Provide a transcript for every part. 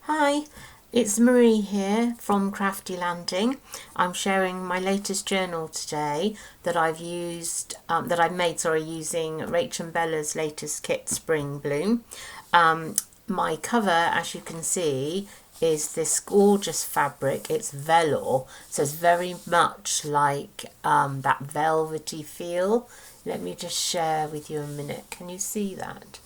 Hi, it's Marie here from Crafty Landing. I'm sharing my latest journal today that I've made using Rach and Bella's latest kit, Spring Bloom. My cover, as you can see, is this gorgeous fabric. It's velour, so it's very much like that velvety feel. Let me just share with you a minute. Can you see that?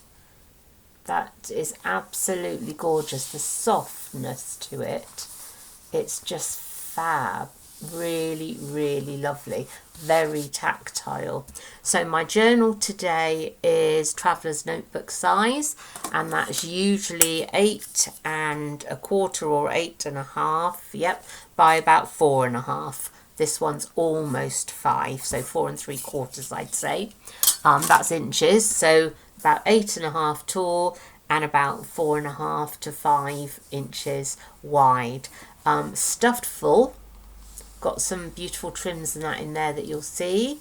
That is absolutely gorgeous. The softness to it, it's just fab. Really, really lovely. Very tactile. So my journal today is Traveller's Notebook size, and that's usually 8¼ or 8½. Yep, by about 4½. This one's almost 5, so 4¾ I'd say. That's inches, so about 8½ tall and about 4½ to 5 inches wide. Stuffed full. Got some beautiful trims and that in there that you'll see.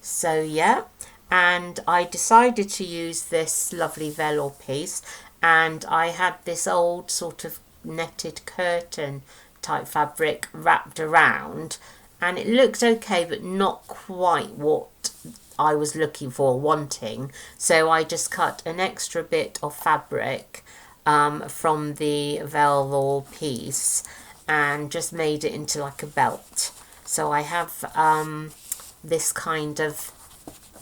So yeah, and I decided to use this lovely velour piece, and I had this old sort of netted curtain type fabric wrapped around, and it looked okay but not quite what I was looking for, wanting. So I just cut an extra bit of fabric from the velour piece and just made it into like a belt. So I have this kind of,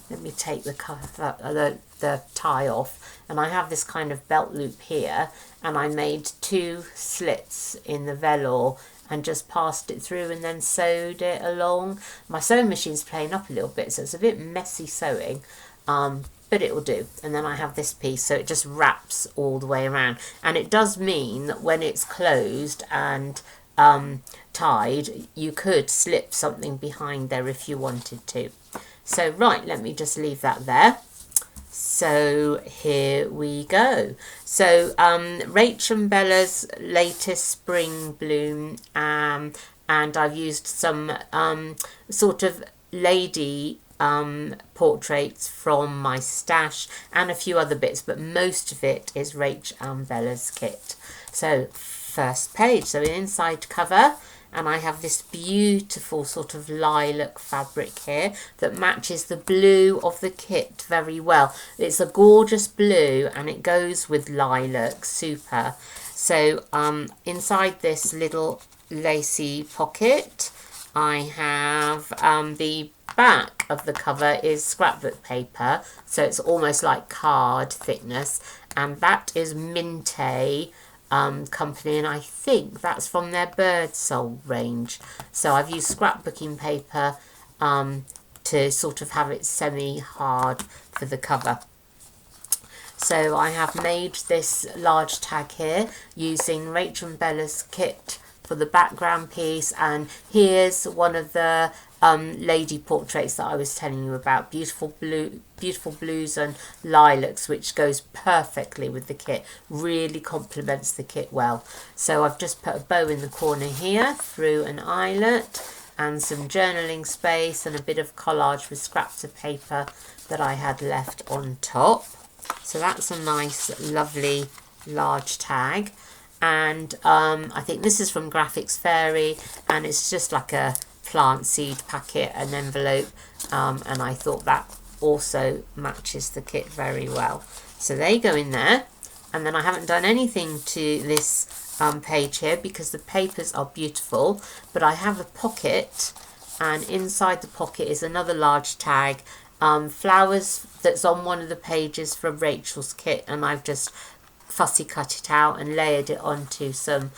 let me take the tie off, and I have this kind of belt loop here, and I made 2 slits in the velour and just passed it through and then sewed it along. My sewing machine's playing up a little bit, so it's a bit messy sewing, but it will do. And then I have this piece, so it just wraps all the way around. And it does mean that when it's closed and tied, you could slip something behind there if you wanted to. So right, let me just leave that there. So here we go. So Rach and Bella's latest Spring Bloom, and I've used some sort of lady portraits from my stash and a few other bits, but most of it is Rach and Bella's kit. So first page, so an inside cover, and I have this beautiful sort of lilac fabric here that matches the blue of the kit very well. It's a gorgeous blue and it goes with lilac, super. So inside this little lacy pocket, I have the back of the cover is scrapbook paper, so it's almost like card thickness, and that is Minte company, and I think that's from their Birdsole range. So I've used scrapbooking paper to sort of have it semi-hard for the cover. So I have made this large tag here using Rach and Bella's kit for the background piece, and here's one of the lady portraits that I was telling you about, beautiful blues and lilacs, which goes perfectly with the kit, really complements the kit well. So I've just put a bow in the corner here through an eyelet and some journaling space and a bit of collage with scraps of paper that I had left on top. So that's a nice lovely large tag, and I think this is from Graphics Fairy, and it's just like a plant seed packet, an envelope, and I thought that also matches the kit very well. So they go in there, and then I haven't done anything to this page here because the papers are beautiful, but I have a pocket, and inside the pocket is another large tag, flowers that's on one of the pages from Rachel's kit, and I've just fussy cut it out and layered it onto some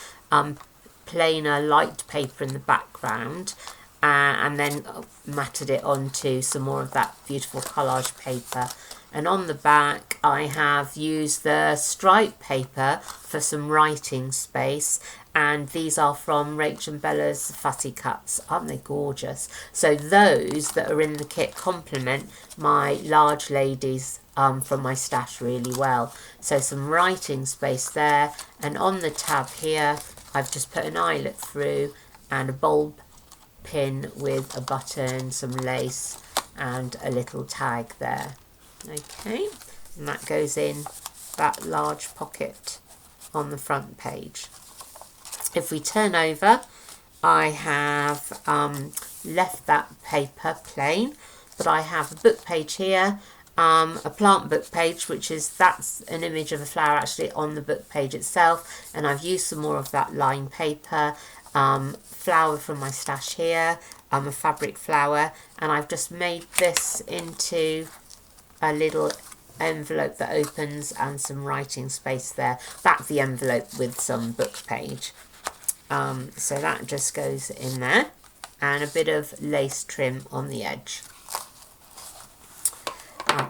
plainer light paper in the background, and then matted it onto some more of that beautiful collage paper. And on the back I have used the stripe paper for some writing space, and these are from Rach and Bella's Fussy Cuts. Aren't they gorgeous? So those that are in the kit complement my large ladies from my stash really well. So some writing space there, and on the tab here I've just put an eyelet through and a bulb pin with a button, some lace and a little tag there. Okay, and that goes in that large pocket on the front page. If we turn over, I have left that paper plain, but I have a book page here, a plant book page, that's an image of a flower actually on the book page itself, and I've used some more of that lined paper, flower from my stash here, a fabric flower, and I've just made this into a little envelope that opens and some writing space there. That's the envelope with some book page. So that just goes in there, and a bit of lace trim on the edge.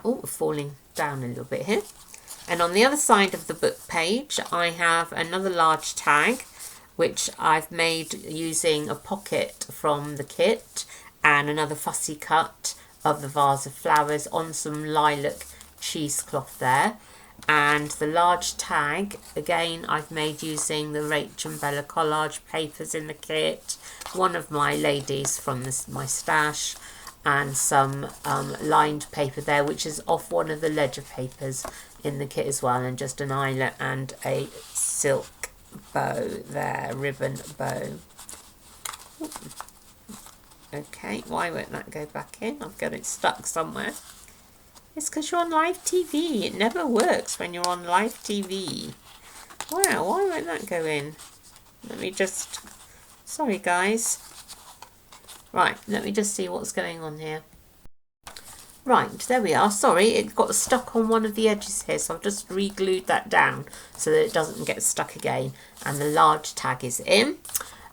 Oh, falling down a little bit here. And on the other side of the book page, I have another large tag, which I've made using a pocket from the kit and another fussy cut of the vase of flowers on some lilac cheesecloth there. And the large tag, again, I've made using the Rach & Bella collage papers in the kit, one of my ladies from my stash, and some lined paper there, which is off one of the ledger papers in the kit as well, and just an eyelet and a silk bow there, ribbon bow. Okay, why won't that go back in? I've got it stuck somewhere. It's because you're on live TV. It never works when you're on live TV. Wow, why won't that go in? Let me just... Sorry, guys. Right, let me just see what's going on here. Right, there we are. Sorry, it got stuck on one of the edges here, so I've just re-glued that down so that it doesn't get stuck again. And the large tag is in.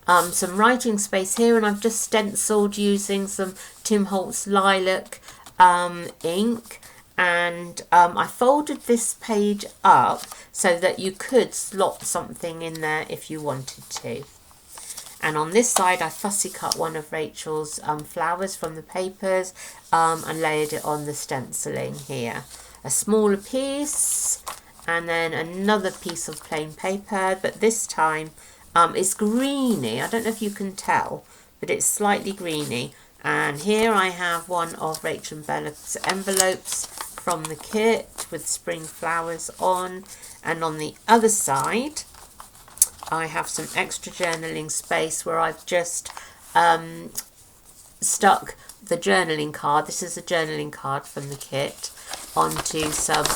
Some writing space here, and I've just stenciled using some Tim Holtz lilac ink. And I folded this page up so that you could slot something in there if you wanted to. And on this side, I fussy cut one of Rachel's flowers from the papers and layered it on the stenciling here. A smaller piece, and then another piece of plain paper, but this time it's greeny. I don't know if you can tell, but it's slightly greeny. And here I have one of Rach & Bella's envelopes from the kit with spring flowers on. And on the other side, I have some extra journaling space where I've just stuck the journaling card. This is a journaling card from the kit onto some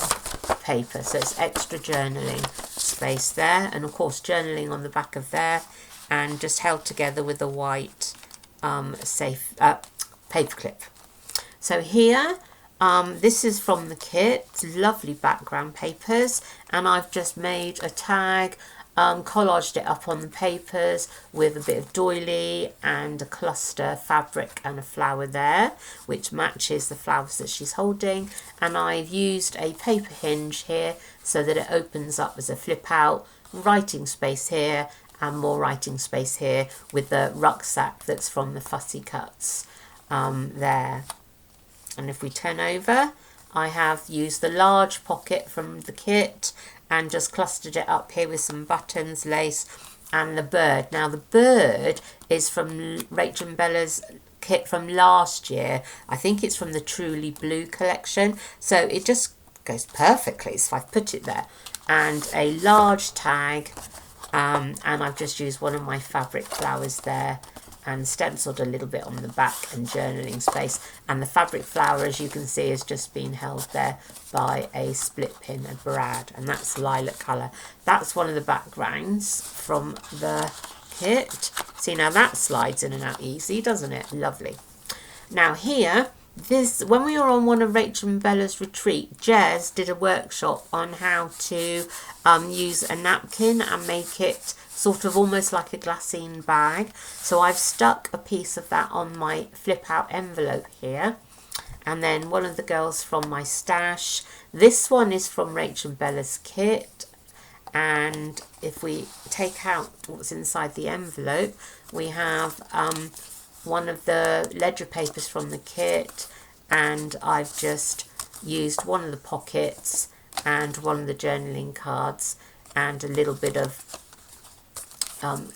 paper. So it's extra journaling space there. And of course, journaling on the back of there, and just held together with a white safe paper clip. So here, this is from the kit, lovely background papers, and I've just made a tag, collaged it up on the papers with a bit of doily and a cluster fabric and a flower there, which matches the flowers that she's holding. And I've used a paper hinge here so that it opens up as a flip out, writing space here and more writing space here with the rucksack that's from the fussy cuts there. And if we turn over, I have used the large pocket from the kit and just clustered it up here with some buttons, lace, and the bird. Now the bird is from Rach & Bella's kit from last year. I think it's from the Truly Blue collection. So it just goes perfectly, so I've put it there. And a large tag, and I've just used one of my fabric flowers there and stenciled a little bit on the back and journaling space. And the fabric flower, as you can see, has just been held there by a split pin, a brad, and that's lilac colour. That's one of the backgrounds from the kit. See, now that slides in and out easy, doesn't it? Lovely. Now here, when we were on one of Rach & Bella's retreat, Jez did a workshop on how to use a napkin and make it sort of almost like a glassine bag. So I've stuck a piece of that on my flip out envelope here. And then one of the girls from my stash. This one is from Rach & Bella's kit. And if we take out what's inside the envelope, we have one of the ledger papers from the kit, and I've just used one of the pockets and one of the journaling cards and a little bit of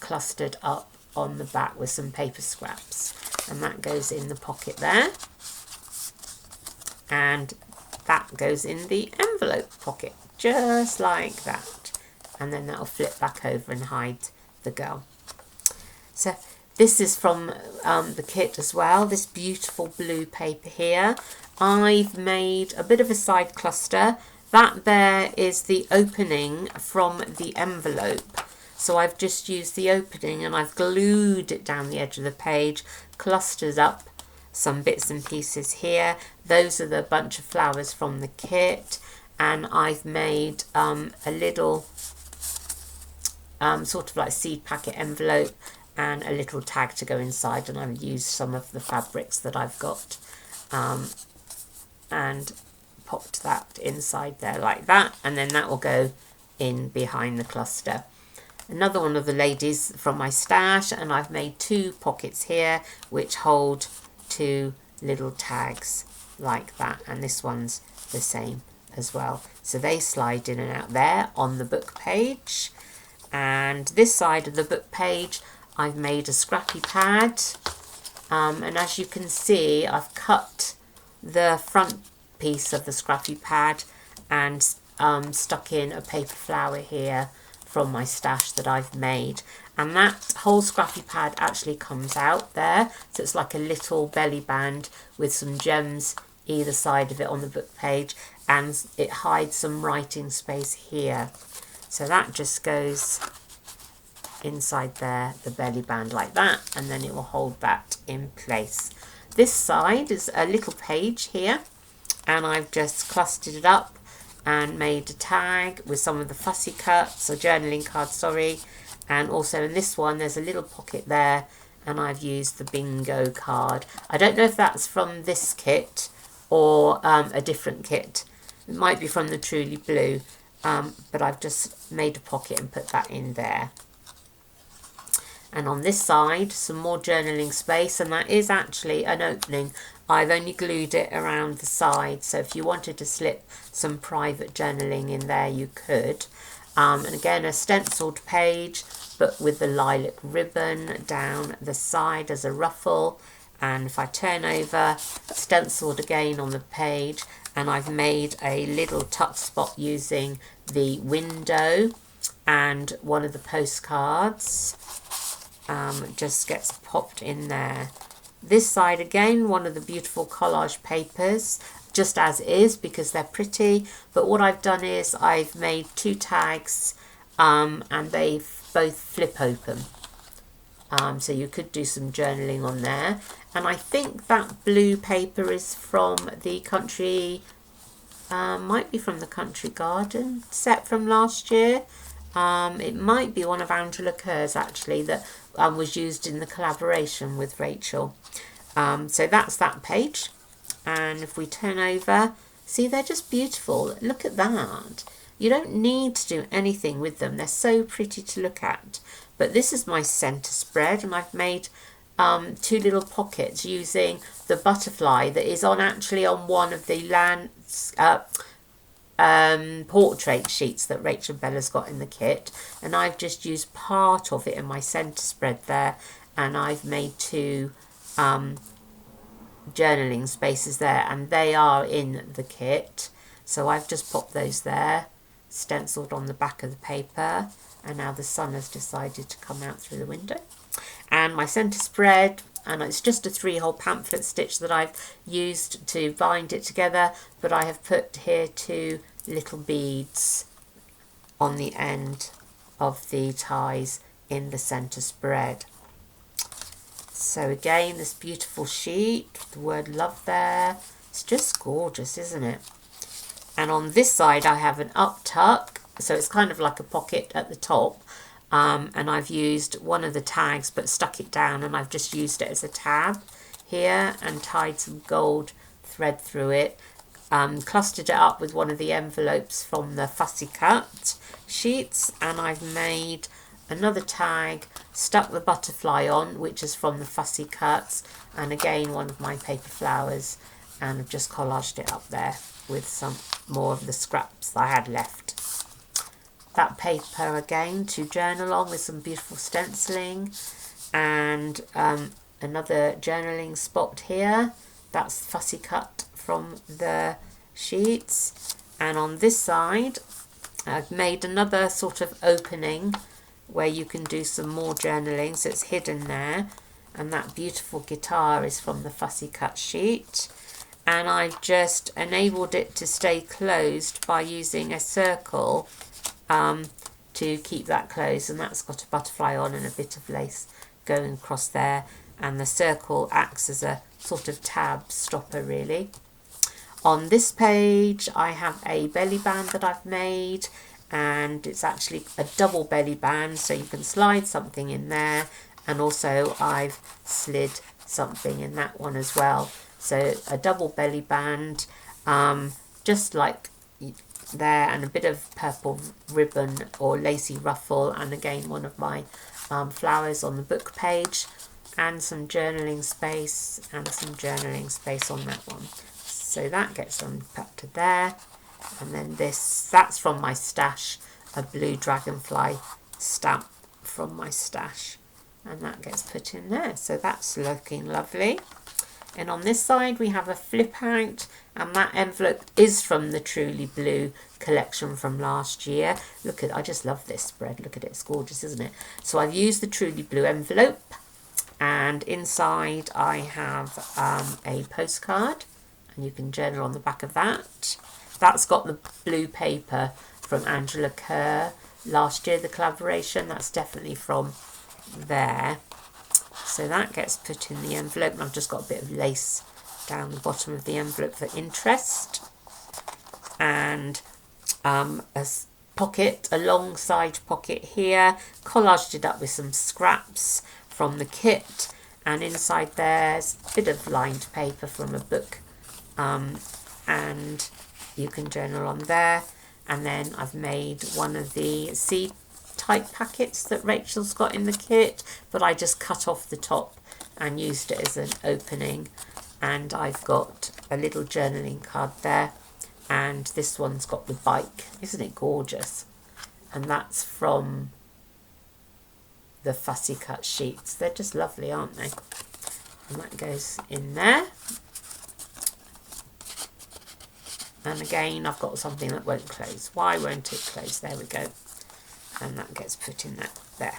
clustered up on the back with some paper scraps, and that goes in the pocket there, and that goes in the envelope pocket, just like that. and then that'll flip back over and hide the girl. So this is from the kit as well, this beautiful blue paper here. I've made a bit of a side cluster. That there is the opening from the envelope. So I've just used the opening and I've glued it down the edge of the page, clustered up some bits and pieces here. Those are the bunch of flowers from the kit, and I've made a little sort of like seed packet envelope and a little tag to go inside, and I've used some of the fabrics that I've got and popped that inside there like that, and then that will go in behind the cluster. Another one of the ladies from my stash, and I've made 2 pockets here which hold 2 little tags like that, and this one's the same as well, so they slide in and out there on the book page. And this side of the book page I've made a scrappy pad, and as you can see I've cut the front piece of the scrappy pad and stuck in a paper flower here from my stash that I've made, and that whole scrappy pad actually comes out there, so it's like a little belly band with some gems either side of it on the book page, and it hides some writing space here, so that just goes inside there, the belly band like that, and then it will hold that in place. This side is a little page here, and I've just clustered it up and made a tag with some of the fussy cuts, or journaling cards, sorry. And also in this one there's a little pocket there, and I've used the bingo card. I don't know if that's from this kit or a different kit. It might be from the Truly Blue, but I've just made a pocket and put that in there. And on this side, some more journaling space, and that is actually an opening. I've only glued it around the side, so if you wanted to slip some private journaling in there, you could. And again, a stenciled page, but with the lilac ribbon down the side as a ruffle. And if I turn over, stenciled again on the page, and I've made a little tuck spot using the window, and one of the postcards just gets popped in there. This side again, one of the beautiful collage papers, just as is because they're pretty, but what I've done is I've made 2 tags and they both flip open, so you could do some journaling on there. And I think that blue paper is from the Country, might be from the Country Garden set from last year. It might be one of Angela Kerr's actually that was used in the collaboration with Rachel. So that's that page, and if we turn over, see, they're just beautiful. Look at that. You don't need to do anything with them, they're so pretty to look at. But this is my centre spread, and I've made 2 little pockets using the butterfly that is actually on one of the portrait sheets that Rachel Bella's got in the kit, and I've just used part of it in my centre spread there, and I've made 2 journaling spaces there, and they are in the kit, so I've just popped those there, stenciled on the back of the paper, and now the sun has decided to come out through the window. And my centre spread, and it's just a 3-hole pamphlet stitch that I've used to bind it together, but I have put here 2 little beads on the end of the ties in the centre spread. So again, this beautiful sheet with the word love there, it's just gorgeous, isn't it? And on this side I have an up tuck, so it's kind of like a pocket at the top, and I've used one of the tags but stuck it down, and I've just used it as a tab here and tied some gold thread through it, clustered it up with one of the envelopes from the Fussy Cut sheets, and I've made another tag, stuck the butterfly on, which is from the Fussy Cuts, and again one of my paper flowers, and I've just collaged it up there with some more of the scraps I had left. That paper again to journal on with some beautiful stenciling, and another journaling spot here, that's Fussy Cut from the sheets. And on this side I've made another sort of opening where you can do some more journaling, so it's hidden there. And that beautiful guitar is from the Fussy Cut sheet. And I've just enabled it to stay closed by using a circle to keep that closed. And that's got a butterfly on and a bit of lace going across there. And the circle acts as a sort of tab stopper, really. On this page, I have a belly band that I've made, and it's actually a double belly band, so you can slide something in there, and also I've slid something in that one as well. So a double belly band, just like there, and a bit of purple ribbon or lacy ruffle, and again one of my flowers on the book page, and some journaling space and some journaling space on that one. So that gets unpacked to there. And then that's from my stash, a blue dragonfly stamp from my stash. And that gets put in there. So that's looking lovely. And on this side we have a flip out, and that envelope is from the Truly Blue collection from last year. Look at, I just love this spread. Look at it, it's gorgeous, isn't it? So I've used the Truly Blue envelope, and inside I have a postcard, and you can journal on the back of that. That's got the blue paper from Angela Kerr last year, the collaboration. That's definitely from there. So that gets put in the envelope, and I've just got a bit of lace down the bottom of the envelope for interest. And a pocket, a long side pocket here, collaged it up with some scraps from the kit, and inside there's a bit of lined paper from a book, and you can journal on there. And then I've made one of the seed type packets that Rachel's got in the kit, but I just cut off the top and used it as an opening. And I've got a little journaling card there, and this one's got the bike. Isn't it gorgeous? And that's from the Fussy Cut sheets. They're just lovely, aren't they? And that goes in there. And again, I've got something that won't close. Why won't it close? There we go. And that gets put in there.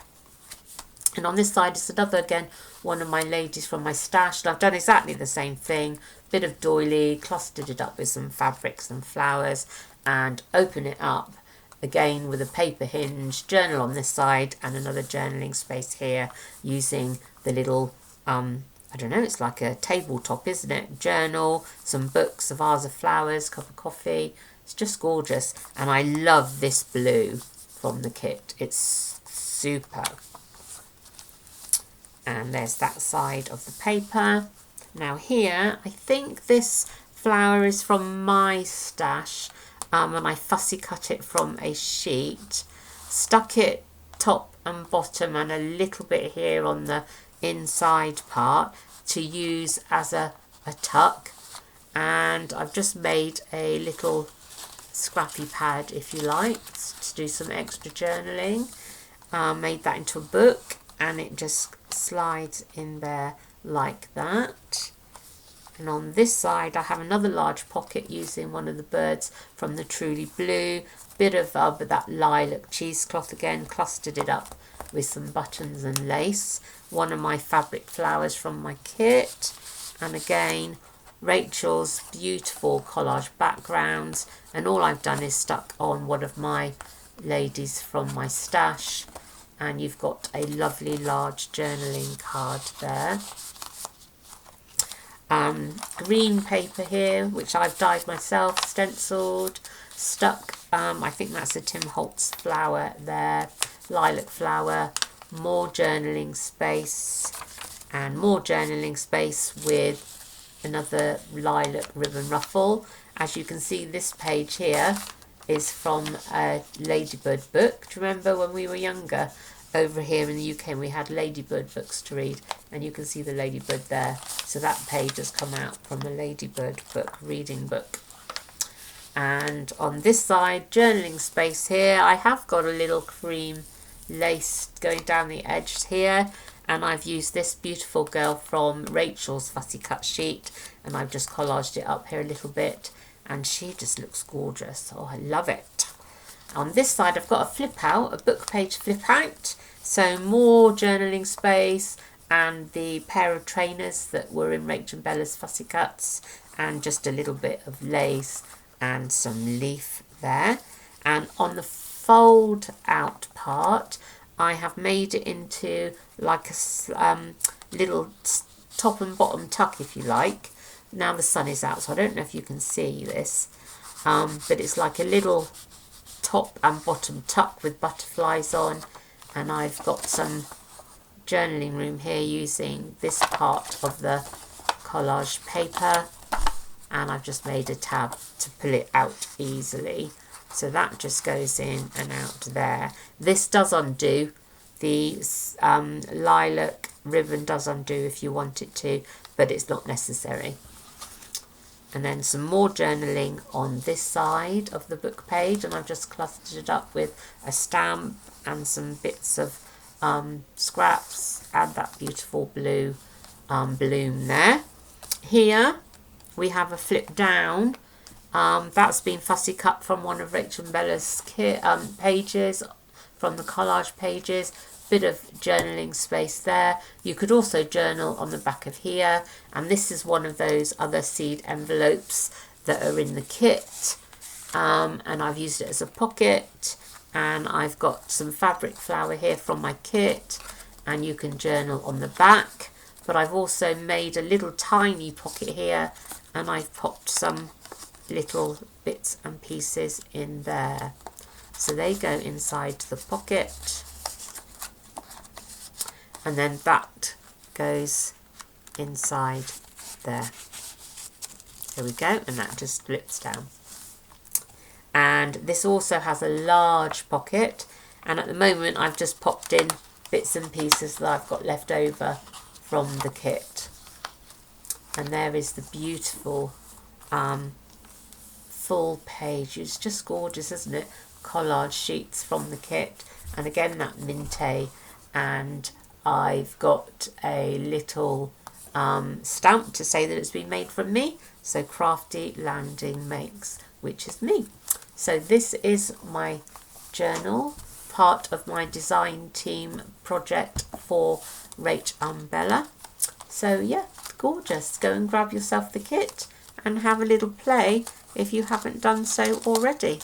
And on this side is another, again, one of my ladies from my stash. And I've done exactly the same thing. Bit of doily, clustered it up with some fabrics and flowers, and open it up again with a paper hinge, journal on this side, and another journaling space here using the little I don't know, it's like a tabletop, isn't it? Journal, some books, a vase of flowers, cup of coffee. It's just gorgeous. And I love this blue from the kit. It's super. And there's that side of the paper. Now here, I think this flower is from my stash, and I fussy cut it from a sheet. Stuck it top and bottom and a little bit here on the inside part to use as a tuck, and I've just made a little scrappy pad, if you like, to do some extra journaling. Made that into a book, and it just slides in there like that. And on this side I have another large pocket using one of the birds from the Truly Blue, bit of that lilac cheesecloth again, clustered it up with some buttons and lace, one of my fabric flowers from my kit, and again Rachel's beautiful collage backgrounds. And all I've done is stuck on one of my ladies from my stash, and you've got a lovely large journaling card there. Green paper here, which I've dyed myself, stenciled, stuck, I think that's a Tim Holtz flower there, lilac flower, more journaling space, and more journaling space with another lilac ribbon ruffle. As you can see, this page here is from a Ladybird book. Do you remember when we were younger? Over here in the UK we had Ladybird books to read, and you can see the Ladybird there. So that page has come out from a Ladybird book, reading book. And on this side, journaling space here, I have got a little cream lace going down the edge here, and I've used this beautiful girl from Rachel's Fussy Cut sheet, and I've just collaged it up here a little bit, and she just looks gorgeous. Oh, I love it. On this side I've got a flip out, a book page flip out, so more journaling space and the pair of trainers that were in Rachel and Bella's Fussy Cuts, and just a little bit of lace and some leaf there. And on the fold out part I have made it into like a little top and bottom tuck, if you like. Now the sun is out, so I don't know if you can see this, but it's like a little top and bottom tuck with butterflies on, and I've got some journaling room here using this part of the collage paper, and I've just made a tab to pull it out easily, so that just goes in and out there. This does undo, the lilac ribbon does undo if you want it to, but it's not necessary. And then some more journaling on this side of the book page, and I've just clustered it up with a stamp and some bits of scraps and that beautiful blue bloom there. Here we have a flip down. That's been fussy cut from one of Rachel and Bella's pages, from the collage pages. Bit of journaling space there. You could also journal on the back of here, and this is one of those other seed envelopes that are in the kit, and I've used it as a pocket, and I've got some fabric flower here from my kit, and you can journal on the back. But I've also made a little tiny pocket here, and I've popped some little bits and pieces in there, so they go inside the pocket. And then that goes inside there. There we go, and that just slips down. And this also has a large pocket, and at the moment I've just popped in bits and pieces that I've got left over from the kit. And there is the beautiful full page. It's just gorgeous, isn't it? Collage sheets from the kit, and again that Mintay, and I've got a little stamp to say that it's been made from me. So Crafty Landing Makes, which is me. So this is my journal, part of my design team project for Rach and Bella. So yeah, gorgeous. Go and grab yourself the kit and have a little play if you haven't done so already.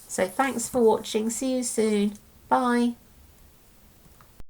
So thanks for watching. See you soon. Bye.